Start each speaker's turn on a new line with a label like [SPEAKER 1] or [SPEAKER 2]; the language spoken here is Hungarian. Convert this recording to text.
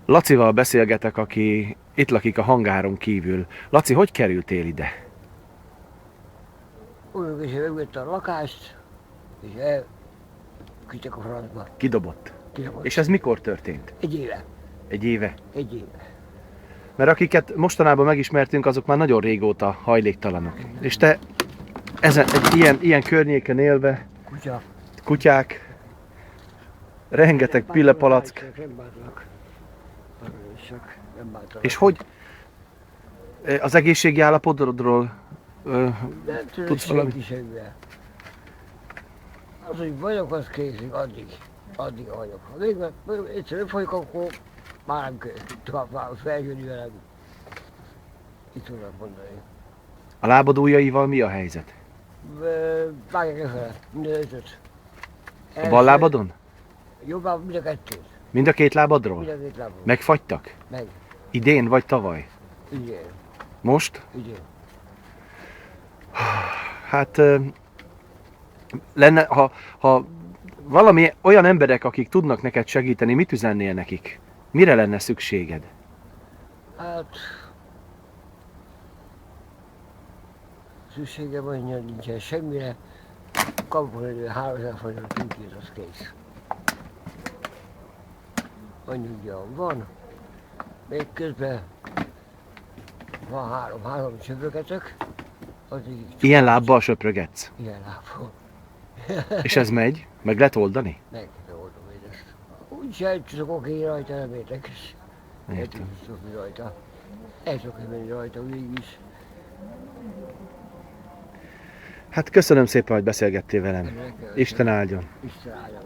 [SPEAKER 1] Lacival beszélgetek, aki itt lakik a hangáron kívül. Laci, hogy kerültél ide?
[SPEAKER 2] Úgy is megvette a lakást, és elküldtek a francba.
[SPEAKER 1] Kidobott.
[SPEAKER 2] Kidobott.
[SPEAKER 1] És ez mikor történt?
[SPEAKER 2] Egy éve.
[SPEAKER 1] Egy éve?
[SPEAKER 2] Egy éve.
[SPEAKER 1] Mert akiket mostanában megismertünk, azok már nagyon régóta hajléktalanok. És te ezen, egy ilyen környéken élve,
[SPEAKER 2] Kutya.
[SPEAKER 1] kutyák, rengeteg pillepalack.
[SPEAKER 2] Nem bántanak. Csak nem bántanak.
[SPEAKER 1] És hogy az egészségi állapotodról
[SPEAKER 2] Nem tudod
[SPEAKER 1] tudsz valami?
[SPEAKER 2] senki semmivel. Az, hogy vagyok, az készül, addig vagyok. Ha még egyszerűen folyik, akkor már nem kell tovább feljönni velem. Itt tudnak mondani.
[SPEAKER 1] A lábad ujjaival mi a helyzet?
[SPEAKER 2] Vágják fel, minden ötöt.
[SPEAKER 1] A bal lábadon?
[SPEAKER 2] Jobbá mind a kettőt.
[SPEAKER 1] Mind a két lábadról?
[SPEAKER 2] Mind a két lábon.
[SPEAKER 1] Megfagytak?
[SPEAKER 2] Meg.
[SPEAKER 1] Idén vagy tavaly?
[SPEAKER 2] Igen.
[SPEAKER 1] Most?
[SPEAKER 2] Igen.
[SPEAKER 1] Hát lenne, ha valami olyan emberek, akik tudnak neked segíteni, mit üzennél nekik? Mire lenne szükséged?
[SPEAKER 2] Hát... Szükségem annyian nincsen semmire. Kapok elő 3000 forint tűkét, az kész. Annyi ugyan van. Még közben van három csöpögetek.
[SPEAKER 1] Ilyen lábbal söprögetsz?
[SPEAKER 2] Ilyen lábon.
[SPEAKER 1] És ez megy? Meg lehet oldani?
[SPEAKER 2] Meg oldom én ezt. Úgy el tudok én rajta, nem érdekes. El
[SPEAKER 1] Értem.
[SPEAKER 2] tudok rajta. El tudok menni rajta végig.
[SPEAKER 1] Hát köszönöm szépen, hogy beszélgettél velem. Isten áldjon.
[SPEAKER 2] Isten áldjon.